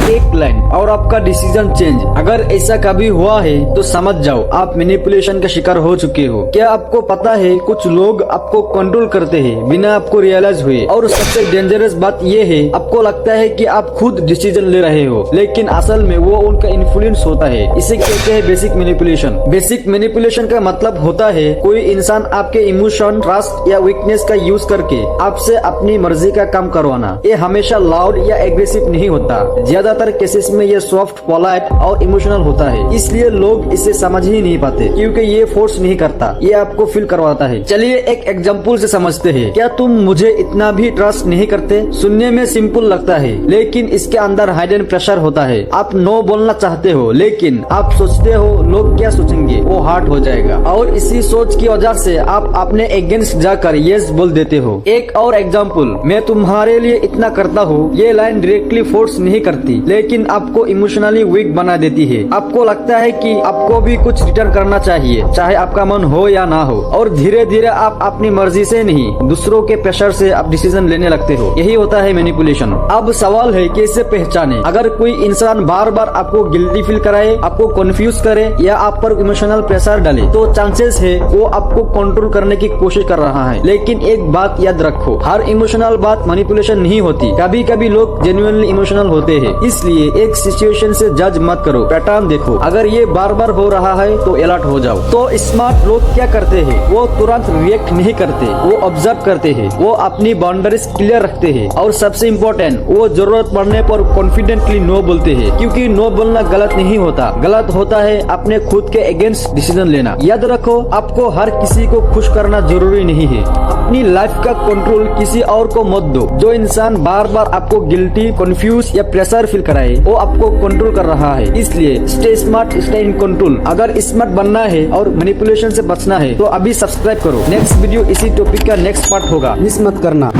एक लाइन और आपका डिसीजन चेंज। अगर ऐसा कभी हुआ है तो समझ जाओ आप मैनिपुलेशन का शिकार हो चुके हो। क्या आपको पता है कुछ लोग आपको कंट्रोल करते हैं बिना आपको रियलाइज हुए। और सबसे डेंजरस बात ये है, आपको लगता है कि आप खुद डिसीजन ले रहे हो, लेकिन असल में वो उनका इन्फ्लुएंस होता है। इसे कहते हैं बेसिक मैनिपुलेशन। बेसिक मैनिपुलेशन का मतलब होता है कोई इंसान आपके इमोशन, ट्रस्ट या वीकनेस का यूज करके आपसे अपनी मर्जी का काम करवाना। ये हमेशा लाउड या एग्रेसिव नहीं होता, ज्यादातर केसेस में ये सॉफ्ट, पोलाइट और इमोशनल होता है। इसलिए लोग इसे समझ ही नहीं पाते, क्योंकि ये फोर्स नहीं करता, ये आपको फील करवाता है। चलिए एक एग्जांपल से समझते हैं। क्या तुम मुझे इतना भी ट्रस्ट नहीं करते? सुनने में सिंपल लगता है, लेकिन इसके अंदर हाइडन प्रेशर होता है। आप नो बोलना चाहते हो, लेकिन आप सोचते हो लोग क्या सोचेंगे, वो हार्ट हो जाएगा। और इसी सोच की वजह से आप अपने अगेंस्ट जाकर यस बोल देते हो। एक और एग्जांपल, मैं तुम्हारे लिए इतना करता हूँ, ये लाइन डायरेक्टली फोर्स नहीं करती, लेकिन आपको इमोशनली वीक बना देती है। आपको लगता है कि आपको भी कुछ रिटर्न करना चाहिए, चाहे आपका मन हो या ना हो। और धीरे धीरे आप अपनी मर्जी से नहीं, दूसरों के प्रेशर से आप डिसीजन लेने लगते हो। यही होता है मैनिपुलेशन। अब सवाल है कि इसे पहचाने। अगर कोई इंसान बार बार आपको गिल्टी फील कराए, आपको कंफ्यूज करे या आप पर इमोशनल प्रेशर डाले, तो चांसेस है वो आपको कंट्रोल करने की कोशिश कर रहा है। लेकिन एक बात याद रखो, हर इमोशनल बात मैनिपुलेशन नहीं होती। कभी कभी लोग जेन्युइनली इमोशनल होते हैं। इसलिए एक सिचुएशन से जज मत करो, पैटर्न देखो। अगर ये बार बार हो रहा है तो अलर्ट हो जाओ। तो स्मार्ट लोग क्या करते हैं, वो तुरंत रिएक्ट नहीं करते, वो ऑब्जर्व करते हैं, वो अपनी बाउंड्रीज क्लियर रखते हैं, और सबसे इम्पोर्टेंट, वो जरूरत पड़ने पर कॉन्फिडेंटली नो बोलते हैं। क्योंकि नो बोलना गलत नहीं होता, गलत होता है अपने खुद के अगेंस्ट डिसीजन लेना। याद रखो, आपको हर किसी को खुश करना जरूरी नहीं है। अपनी लाइफ का कंट्रोल किसी और को मत दो। जो इंसान बार बार आपको गिल्टी, कंफ्यूज या प्रेशर फील कराए, वो आपको कंट्रोल कर रहा है। इसलिए stay smart, stay in control. अगर स्मार्ट बनना है और मैनिपुलेशन से बचना है तो अभी सब्सक्राइब करो। नेक्स्ट वीडियो इसी टॉपिक का नेक्स्ट पार्ट होगा, मिस मत करना।